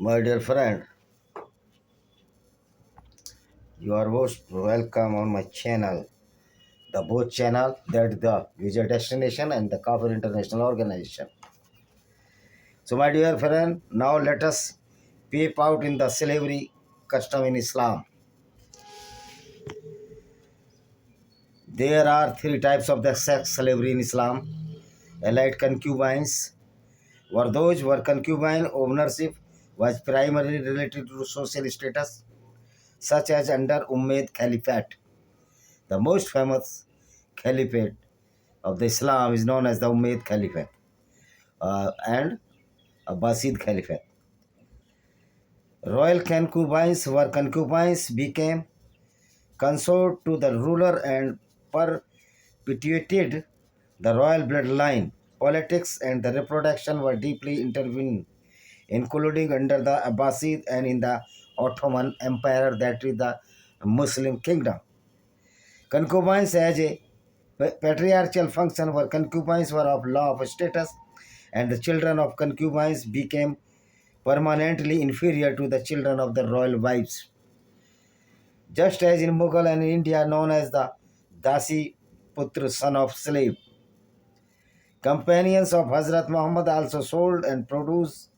My dear friend, you are most welcome on my channel. The both channel that the Visa Destination and the Kafir International Organization. So my dear friend, now let us peep out in the slavery custom in Islam. There are three types of the sex slavery in Islam. Allied concubines were those where concubine ownership was primarily related to social status, such as under Umayyad Caliphate. The most famous caliphate of the Islam is known as the Umayyad Caliphate and Abbasid Caliphate. Royal concubines were concubines became consort to the ruler and perpetuated the royal bloodline. Politics and the reproduction were deeply intertwined, including under the Abbasid and in the Ottoman Empire, that is the Muslim kingdom. Concubines as a patriarchal function were concubines were of law of status, and the children of concubines became permanently inferior to the children of the royal wives. Just as in Mughal and in India, known as the Dasi Putra, son of slave. Companions of Hazrat Muhammad also sold and purchased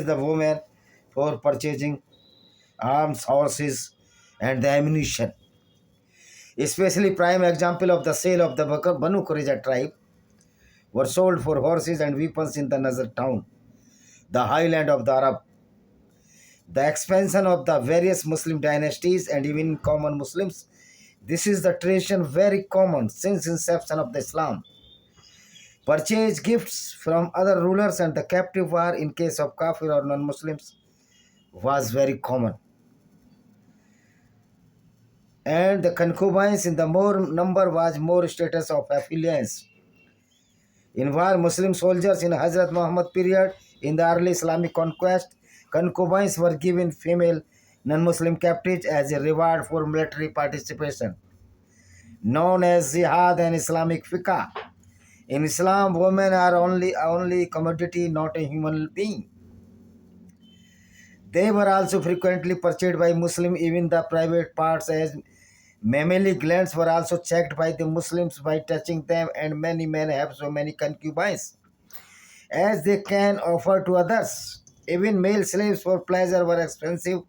the women for purchasing arms, horses, and the ammunition. Especially prime example of the sale of the Banu Qurayza tribe were sold for horses and weapons in the Nazar town, the highland of the Arab. The expansion of the various Muslim dynasties and even common Muslims, this is the tradition very common since inception of the Islam. Purchase gifts from other rulers and the captive war in case of kafir or non-Muslims was very common. And the concubines in the more number was more status of affiliance. In war, Muslim soldiers in Hazrat Muhammad period, in the early Islamic conquest, concubines were given female non-Muslim captives as a reward for military participation, known as jihad and Islamic fiqh. In Islam, women are only commodity, not a human being. They were also frequently purchased by Muslims, even the private parts as mammary glands were also checked by the Muslims by touching them, and many men have so many concubines as they can offer to others. Even male slaves for pleasure were expensive.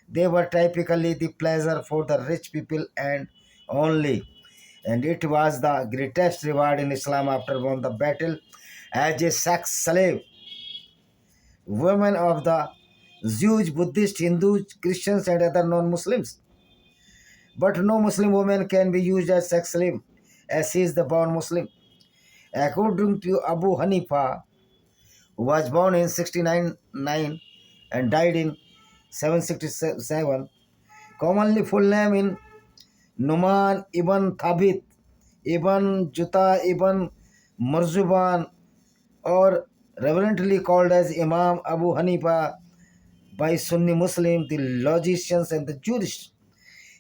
They were typically the pleasure for the rich people and only. And it was the greatest reward in Islam after won the battle as a sex slave. Women of the Jews, Buddhists, Hindus, Christians, and other non-Muslims. But no Muslim woman can be used as sex slave, as he is the born Muslim. According to Abu Hanifa, who was born in 69 and died in 767, commonly full name in Numan ibn Thabit ibn Juta ibn Marzuban, or reverently called as Imam Abu Hanifa by Sunni Muslim, the logicians and the jurists.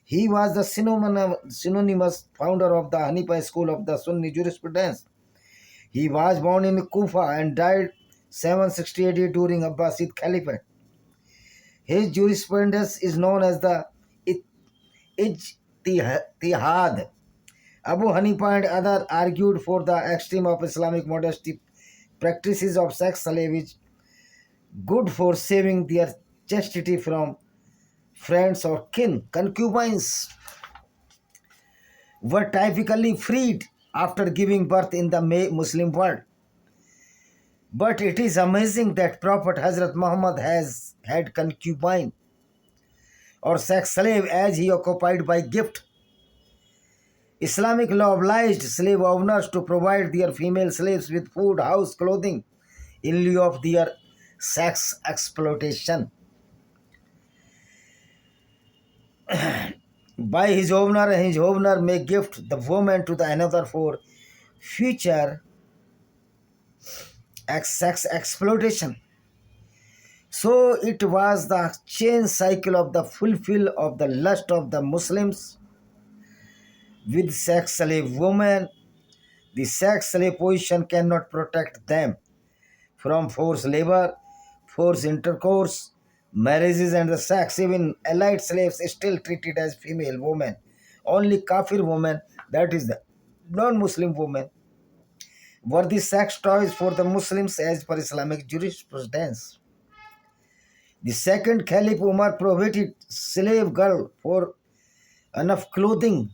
He was the synonymous founder of the Hanifa school of the Sunni jurisprudence. He was born in Kufa and died 760 AD during Abbasid Caliphate. His jurisprudence is known as the Ijtihad. Abu Hanifa and others argued for the extreme of Islamic modesty practices of sex salvage, good for saving their chastity from friends or kin. Concubines were typically freed after giving birth in the Muslim world. But it is amazing that Prophet Hazrat Muhammad has had concubine or sex slave as he occupied by gift. Islamic law obliged slave owners to provide their female slaves with food, house, clothing in lieu of their sex exploitation by his owner, and his owner may gift the woman to the another for future sex exploitation. So it was the chain cycle of the fulfill of the lust of the Muslims with sex slave women. The sex slave position cannot protect them from forced labor, forced intercourse, marriages, and the sex. Even allied slaves still treated as female women. Only kafir women, that is the non-Muslim women, were the sex toys for the Muslims as per Islamic jurisprudence. The second Caliph Umar prohibited slave girl for enough clothing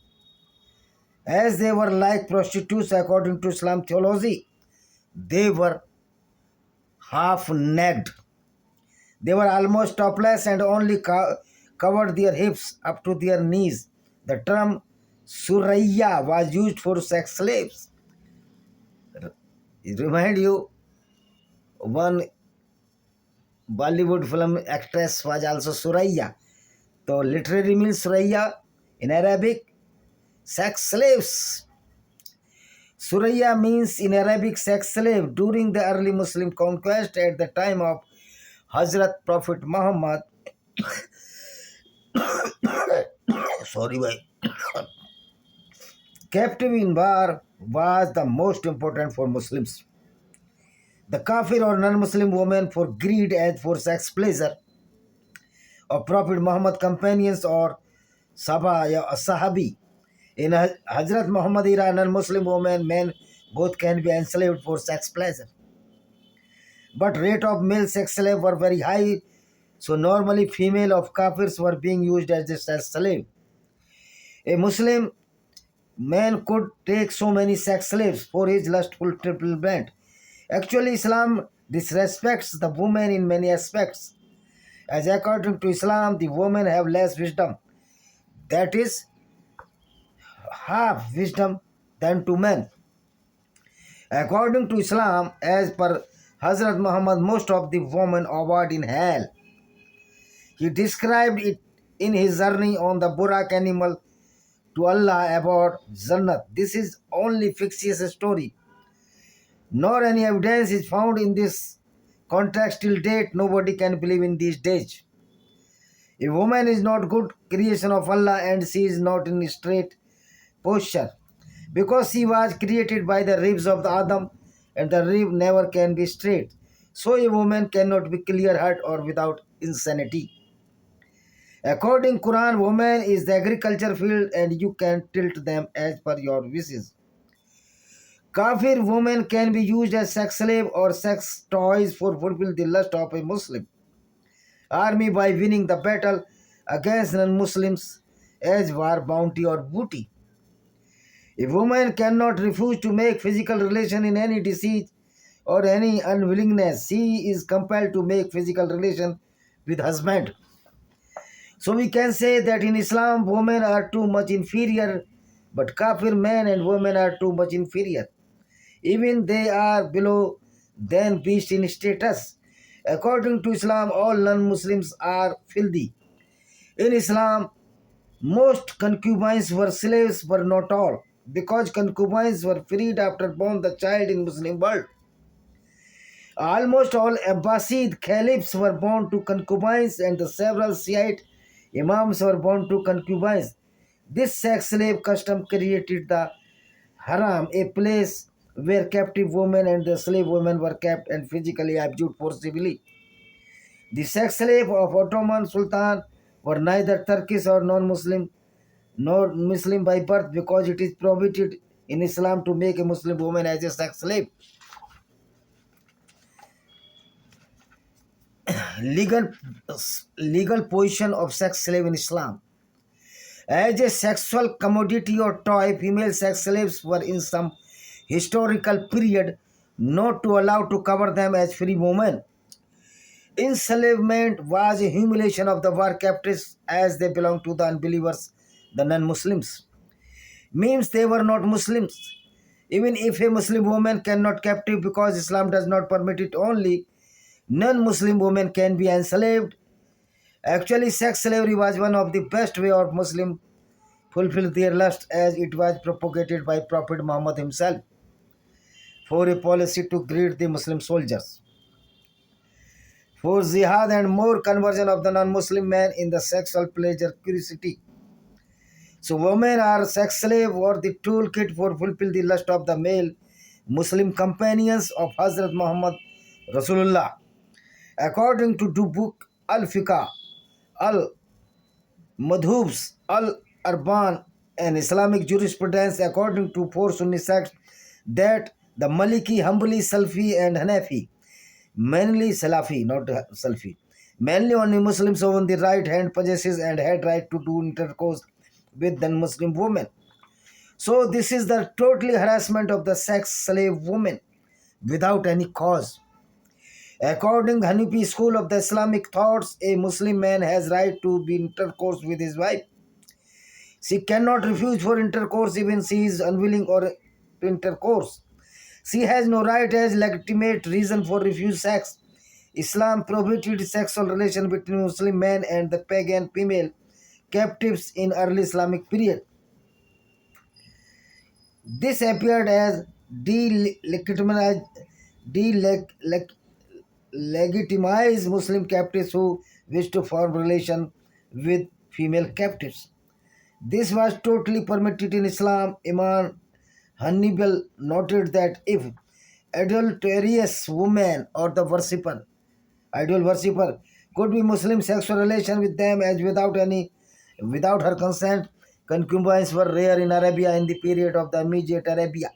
as they were like prostitutes according to Islam theology. They were half naked. They were almost topless and only covered their hips up to their knees. The term Suraya was used for sex slaves. It remind you one Bollywood film actress was also Suraya. So literally means Suraya in Arabic, sex slaves. Suraya means in Arabic sex slave. During the early Muslim conquest at the time of Hazrat Prophet Muhammad, sorry, bhai. Captive in war was the most important for Muslims. The kafir or non-Muslim woman for greed and for sex pleasure, or Prophet Muhammad companions or Sahabi. In Hazrat Muhammad era, non-Muslim women, men, both can be enslaved for sex pleasure. But rate of male sex slave were very high, so normally female of kafirs were being used as a sex slave. A Muslim man could take so many sex slaves for his lustful triple bent. Actually, Islam disrespects the woman in many aspects. As according to Islam, the women have less wisdom. That is, half wisdom than to men. According to Islam, as per Hazrat Muhammad, most of the women abode in hell. He described it in his journey on the Burak animal to Allah about Jannat. This is only fictitious story. Nor any evidence is found in this context till date. Nobody can believe in these days. A woman is not good creation of Allah and she is not in straight posture because she was created by the ribs of the Adam and the rib never can be straight. So a woman cannot be clear heart or without insanity. According Quran, woman is the agriculture field and you can tilt them as per your wishes. Kafir women can be used as sex slave or sex toys for fulfill the lust of a Muslim army by winning the battle against non-Muslims as war, bounty or booty. A woman cannot refuse to make physical relation in any disease or any unwillingness. She is compelled to make physical relation with husband. So we can say that in Islam, women are too much inferior, but kafir men and women are too much inferior. Even they are below than beast in status. According to Islam, all non-Muslims are filthy. In Islam, most concubines were slaves, but not all, because concubines were freed after born the child in Muslim world. Almost all Abbasid caliphs were born to concubines and the several Shiite imams were born to concubines. This sex slave custom created the haram, a place where captive women and the slave women were kept and physically abused forcibly. The sex slave of Ottoman Sultan were neither Turkish or non-Muslim nor Muslim by birth because it is prohibited in Islam to make a Muslim woman as a sex slave. Legal, legal position of sex slave in Islam. As a sexual commodity or toy, female sex slaves were in some historical period not to allow to cover them as free women. Enslavement was a humiliation of the war captives as they belonged to the unbelievers, the non-Muslims. Means they were not Muslims. Even if a Muslim woman cannot captive because Islam does not permit it, only non-Muslim women can be enslaved. Actually, sex slavery was one of the best way of Muslim fulfill their lust as it was propagated by Prophet Muhammad himself for a policy to greet the Muslim soldiers, for jihad and more conversion of the non-Muslim men in the sexual pleasure curiosity. So women are sex slave or the toolkit for fulfill the lust of the male Muslim companions of Hazrat Muhammad Rasulullah. According to two book Al-Fiqh, Al-Madhubs, Al-Arban, and Islamic jurisprudence, according to four Sunni sects, that the Maliki, Hanbali, Salfi, and Hanafi, mainly Salafi, not Salfi, mainly only Muslims on the right hand possesses and had right to do intercourse with non-Muslim women. So this is the totally harassment of the sex slave woman without any cause. According to Hanafi school of the Islamic thoughts, a Muslim man has right to be intercourse with his wife. She cannot refuse for intercourse even she is unwilling or to intercourse. She has no right as legitimate reason for refuse sex. Islam prohibited sexual relation between Muslim men and the pagan female captives in early Islamic period. This appeared as delegitimized Muslim captives who wished to form relation with female captives. This was totally permitted in Islam. Imam Hannibal noted that if adulterous woman or the idol worshipper, could be Muslim sexual relation with them as without her consent. Concubines were rare in Arabia in the period of the immediate Arabia.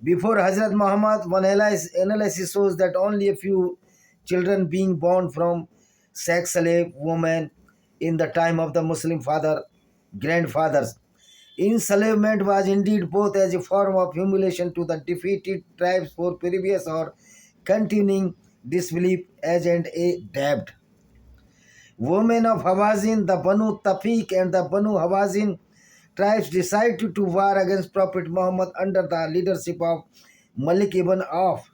Before Hazrat Muhammad, one analysis shows that only a few children being born from sex slave women in the time of the Muslim grandfathers. Enslavement was indeed both as a form of humiliation to the defeated tribes for previous or continuing disbelief as and a debt. Women of Hawazin, the Banu Tafiq and the Banu Hawazin tribes decided to war against Prophet Muhammad under the leadership of Malik ibn Auf.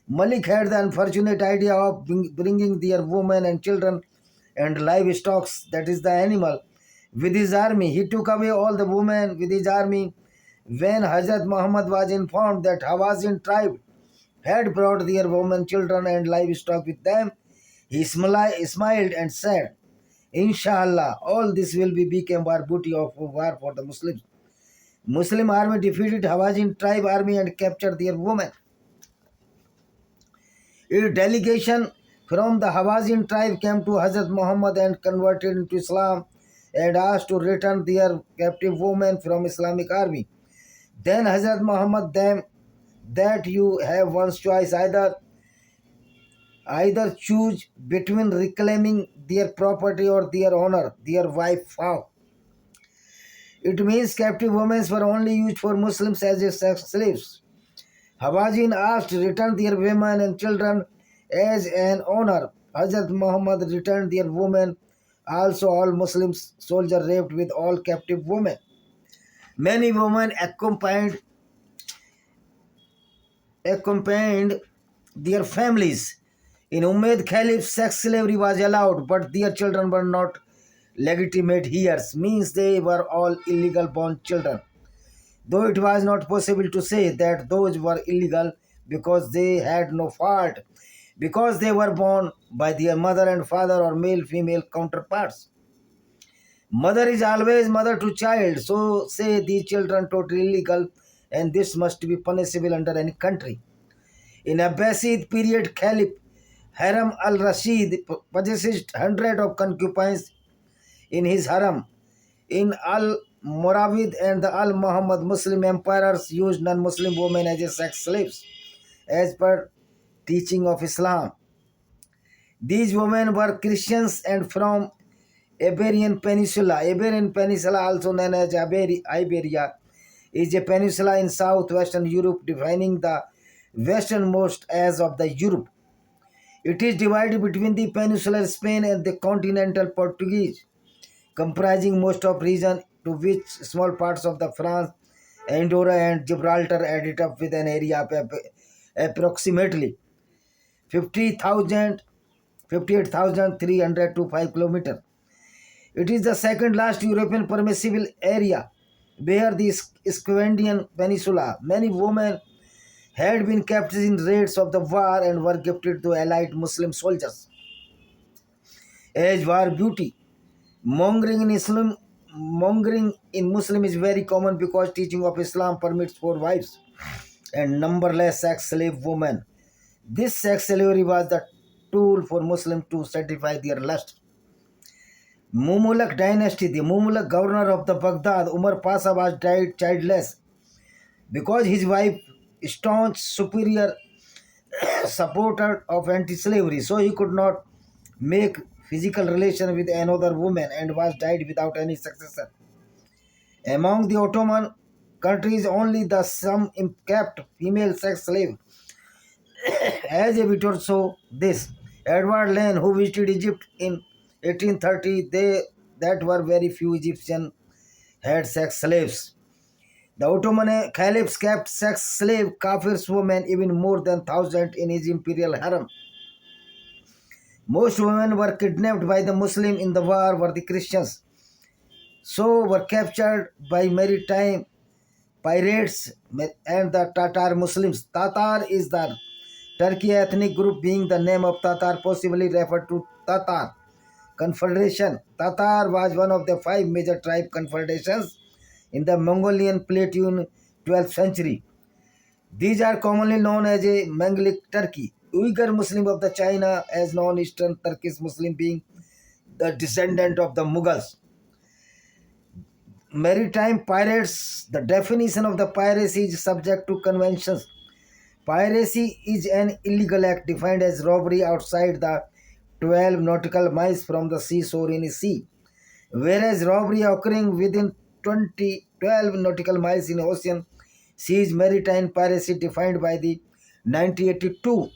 Malik had the unfortunate idea of bringing their women and children and livestock, that is the animal, with his army. He took away all the women with his army. When Hazrat Muhammad was informed that Hawazin tribe had brought their women, children, and livestock with them, he smiled and said, Inshallah, all this will become war booty of war for the Muslims. Muslim army defeated Hawazin tribe army and captured their women. A delegation from the Hawazin tribe came to Hazrat Muhammad and converted into Islam and asked to return their captive women from Islamic army. Then Hazrat Muhammad them that you have one choice, either choose between reclaiming their property or their honor, their wife found. It means captive women were only used for Muslims as sex slaves. Hawazin asked to return their women and children as an honor. Hazrat Muhammad returned their women. Also, all Muslims soldiers raped with all captive women. Many women accompanied their families. In Umayyad Caliph, sex slavery was allowed, but their children were not legitimate heirs, means they were all illegal born children. Though it was not possible to say that those were illegal because they had no fault, because they were born by their mother and father or male-female counterparts. Mother is always mother to child, so say these children totally illegal, and this must be punishable under any country. In Abbasid period, Caliph Haram al-Rashid possessed hundreds of concubines in his harem. In Al-Muravid and the Al-Muhammad, Muslim emperors used non-Muslim women as sex slaves, as per teaching of Islam. These women were Christians and from Iberian Peninsula. Iberian Peninsula, also known as Iberia, is a peninsula in southwestern Europe, defining the westernmost as of the Europe. It is divided between the peninsular Spain and the continental Portuguese, comprising most of region, to which small parts of the France, Andorra and Gibraltar added up with an area of approximately 58,305 km. It is the second last European permissible area where the Scandinavian Peninsula. Many women had been captured in raids of the war and were gifted to allied Muslim soldiers as war booty. Mongering in Muslim is very common because teaching of Islam permits 4 wives and numberless sex slave women. This sex slavery was the tool for Muslims to satisfy their lust. Mumulak dynasty, the Mumulak governor of the Baghdad, Umar Pasha, was died childless because his wife, staunch superior supporter of anti-slavery, so he could not make physical relation with another woman and was died without any successor. Among the Ottoman countries, only the some kept female sex slave as a bit or so this. Edward Lane, who visited Egypt in 1830, that were very few Egyptians had sex slaves. The Ottoman caliphs kept sex slave Kafirs women even more than 1,000 in his imperial harem. Most women were kidnapped by the Muslims in the war were the Christians, so were captured by maritime pirates and the Tatar Muslims. Tatar is the Turkey ethnic group, being the name of Tatar possibly referred to Tatar Confederation. Tatar was one of the five major tribe confederations in the Mongolian plateau in 12th century. These are commonly known as a Manglik Turkey. Uyghur Muslim of the China as non-Eastern Turkish Muslim, being the descendant of the Mughals. Maritime pirates, the definition of the piracy is subject to conventions. Piracy is an illegal act defined as robbery outside the 12 nautical miles from the seashore in a sea, whereas robbery occurring within 12 nautical miles in ocean seas maritime piracy defined by the 1982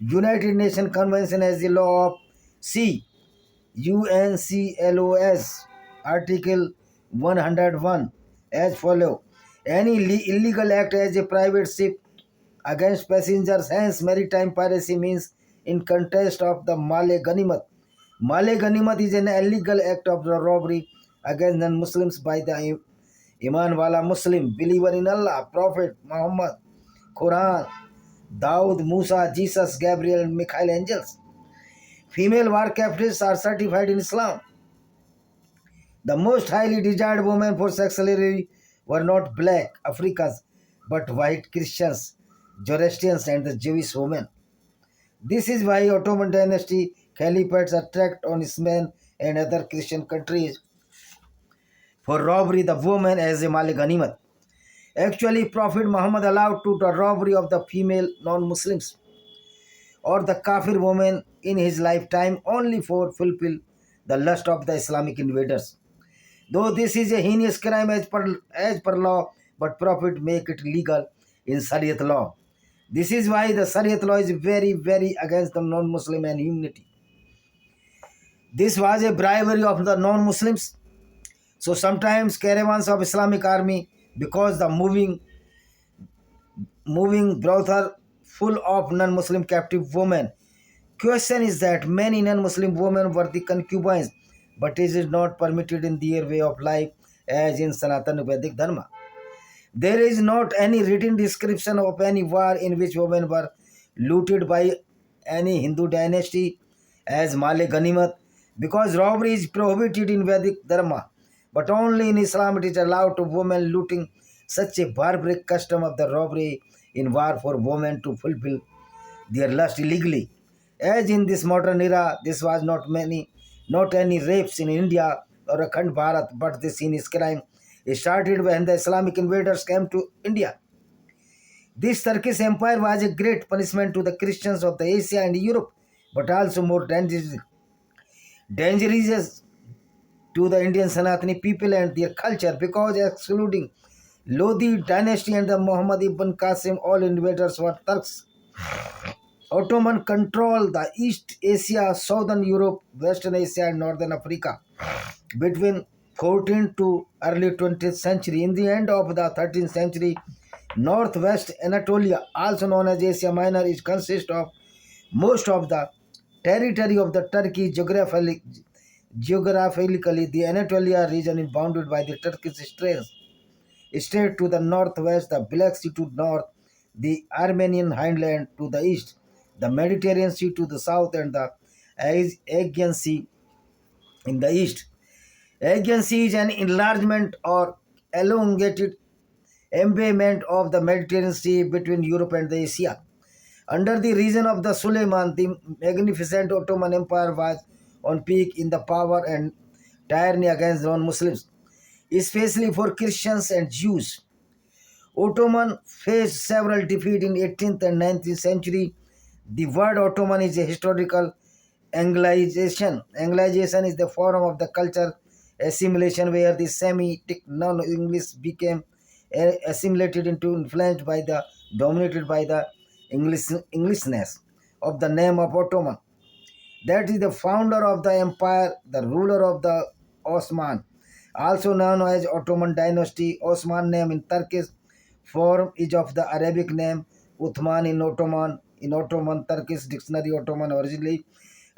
United Nations Convention as the law of sea, UNCLOS, Article 101 as follow. Any illegal act as a private ship against passengers, hence maritime piracy means in context of the Male Ganimat. Male Ganimat is an illegal act of the robbery against non-Muslims by the Iman Wala Muslim, believer in Allah, Prophet Muhammad, Quran, Daud, Musa, Jesus, Gabriel, and Michael angels. Female war captives are certified in Islam. The most highly desired women for sex slavery were not black Africans, but white Christians, Zoroastrians, and the Jewish women. This is why Ottoman dynasty caliphates attacked on Islam and other Christian countries for robbery the women as a Mali Ganimat. Actually, Prophet Muhammad allowed to the robbery of the female non-Muslims or the kafir woman in his lifetime only for fulfill the lust of the Islamic invaders. Though this is a heinous crime as per law, but Prophet make it legal in Shariat law. This is why the Shariat law is very, very against the non-Muslim and humanity. This was a bribery of the non-Muslims. So sometimes caravans of Islamic army, because the moving brothel full of non-Muslim captive women. Question is that many non-Muslim women were the concubines, but it is not permitted in their way of life as in Sanatana Vedic Dharma. There is not any written description of any war in which women were looted by any Hindu dynasty as Male Ganimat, because robbery is prohibited in Vedic Dharma, but only in Islam it is allowed to women looting, such a barbaric custom of the robbery in war for women to fulfill their lust illegally. As in this modern era, this was not any rapes in India or Akhand Bharat, but this heinous crime started when the Islamic invaders came to India. This Turkish empire was a great punishment to the Christians of the Asia and Europe, but also more dangerous to the Indian Sanatani people and their culture, because excluding Lodi dynasty and the Muhammad ibn Qasim, all invaders were Turks. Ottoman controlled the East Asia, Southern Europe, Western Asia, and Northern Africa between 14th to early 20th century. In the end of the 13th century, northwest Anatolia, also known as Asia Minor, is consists of most of the territory of the Turkey. Geographically, the Anatolia region is bounded by the Turkish state to the northwest, the Black Sea to north, the Armenian highland to the east, the Mediterranean Sea to the south, and the Aegean Sea in the east. Aegean Sea is an enlargement or elongated embayment of the Mediterranean Sea between Europe and the Asia. Under the reign of the Suleiman, the magnificent Ottoman Empire was on peak in the power and tyranny against non-Muslims, especially for Christians and Jews. Ottoman faced several defeats in 18th and 19th century. The word Ottoman is a historical Anglicization. Anglicization is the form of the culture assimilation where the Semitic non-English became assimilated into influenced by the dominated by the Englishness of the name of Ottoman. That is the founder of the empire, the ruler of the Osman, also known as Ottoman dynasty. Osman name in Turkish form is of the Arabic name Uthman in Ottoman. In Ottoman Turkish dictionary, Ottoman originally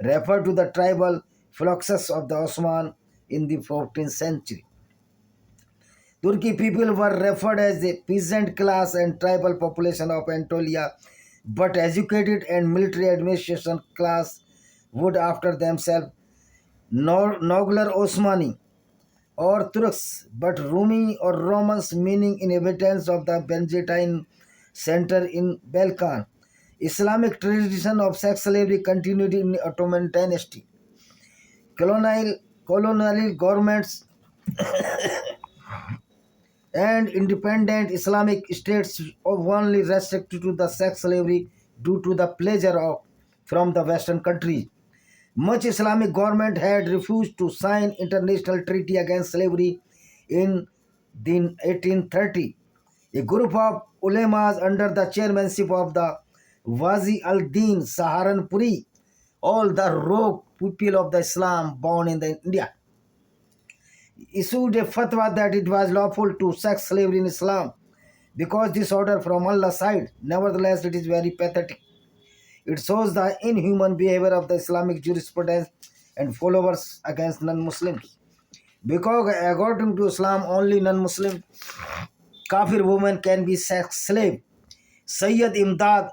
referred to the tribal fluxus of the Osman in the 14th century. Turkey people were referred as the peasant class and tribal population of Anatolia, but educated and military administration class would after themselves Nogler Osmani or Turks, but Rumi or Romans meaning inhabitants of the Byzantine center in Balkan. Islamic tradition of sex slavery continued in Ottoman dynasty. Colonial governments and independent Islamic states only restricted to the sex slavery due to the pleasure of from the Western countries. Much Islamic government had refused to sign international treaty against slavery in the 1830. A group of ulemas under the chairmanship of the Wazi al-Din Saharanpuri, all the rogue people of the Islam born in the India, issued a fatwa that it was lawful to sex slavery in Islam because this order from Allah's side. Nevertheless, it is very pathetic. It shows the inhuman behavior of the Islamic jurisprudence and followers against non-Muslims. Because according to Islam, only non-Muslim kafir women can be sex slave. Sayyid Imdad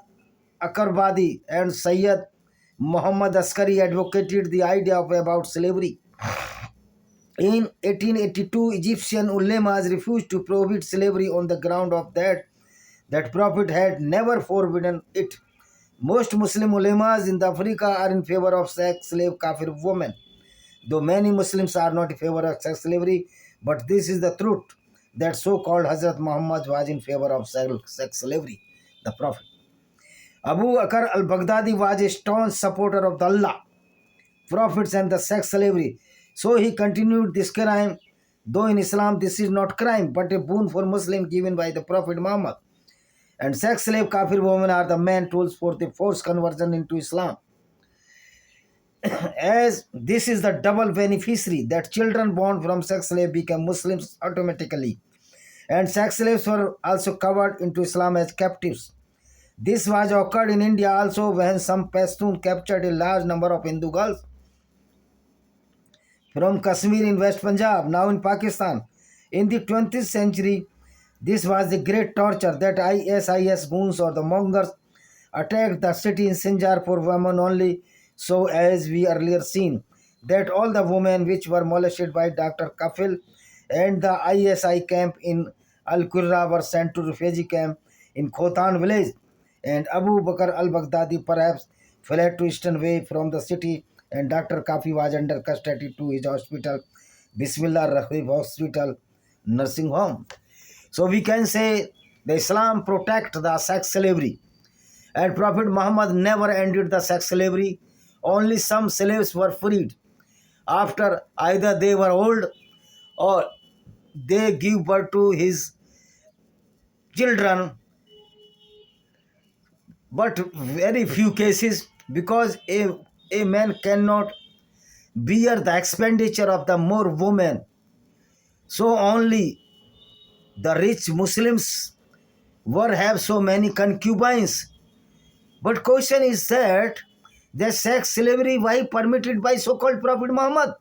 Akarbadi and Sayyid Muhammad Askari advocated the idea of about slavery. In 1882, Egyptian ulemas refused to prohibit slavery on the ground of that Prophet had never forbidden it. Most Muslim ulemas in Africa are in favor of sex slave kafir women, though many Muslims are not in favor of sex slavery, but this is the truth that so-called Hazrat Muhammad was in favor of sex slavery, the Prophet. Abu Akar al-Baghdadi was a staunch supporter of the Allah, prophets and the sex slavery. So he continued this crime, though in Islam this is not crime, but a boon for Muslim given by the Prophet Muhammad. And sex slave kafir women are the main tools for the forced conversion into Islam. As this is the double beneficiary that children born from sex slave become Muslims automatically. And sex slaves were also covered into Islam as captives. This was occurred in India also when some Pashtun captured a large number of Hindu girls from Kashmir in West Punjab, now in Pakistan. In the 20th century, this was the great torture that ISIS goons or the Mongers attacked the city in Sinjar for women only, so as we earlier seen, that all the women which were molested by Dr. Kafil and the ISI camp in Al-Qurra were sent to refugee camp in Khotan village, and Abu Bakr al-Baghdadi perhaps fled to eastern way from the city, and Dr. Kafi was under custody to his hospital, Bismillah Rahib Hospital, nursing home. So we can say the Islam protect the sex slavery, and Prophet Muhammad never ended the sex slavery. Only some slaves were freed after either they were old or they give birth to his children, but very few cases, because a man cannot bear the expenditure of the more women. So only the rich Muslims were have so many concubines. But question is that the sex slavery why permitted by so-called Prophet Muhammad?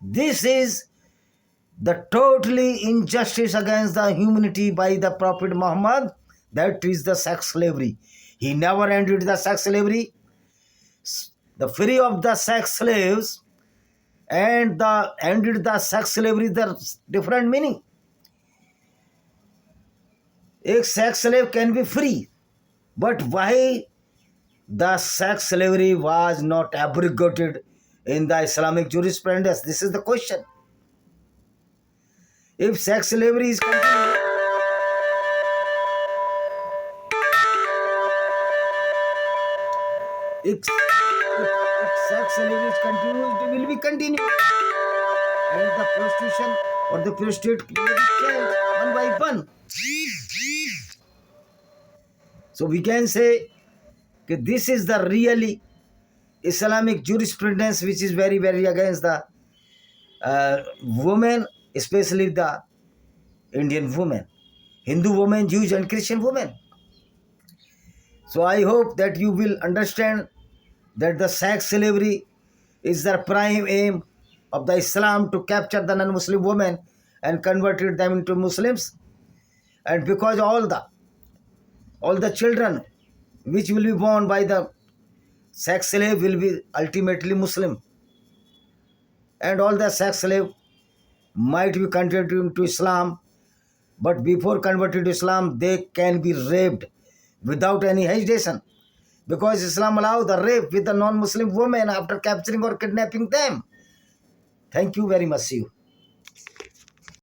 This is the totally injustice against the humanity by the Prophet Muhammad. That is the sex slavery. He never ended the sex slavery. The free of the sex slaves and the ended the sex slavery, the different meaning. A sex slave can be free, But why the sex slavery was not abrogated in the Islamic jurisprudence? This is the question. If sex slavery is continued, if sex slavery is continued, it will be continued. And the prostitution or the prostitute will be changed one by one. So we can say that this is the really Islamic jurisprudence which is very, very against the women, especially the Indian women, Hindu women, Jewish and Christian women. So I hope that you will understand that the sex slavery is the prime aim of the Islam to capture the non-Muslim women and converted them into Muslims. And because all the children which will be born by the sex slave will be ultimately Muslim. And all the sex slave might be converted into Islam, but before converted to Islam, they can be raped without any hesitation, because Islam allows the rape with the non-Muslim women after capturing or kidnapping them. Thank you very much. See you.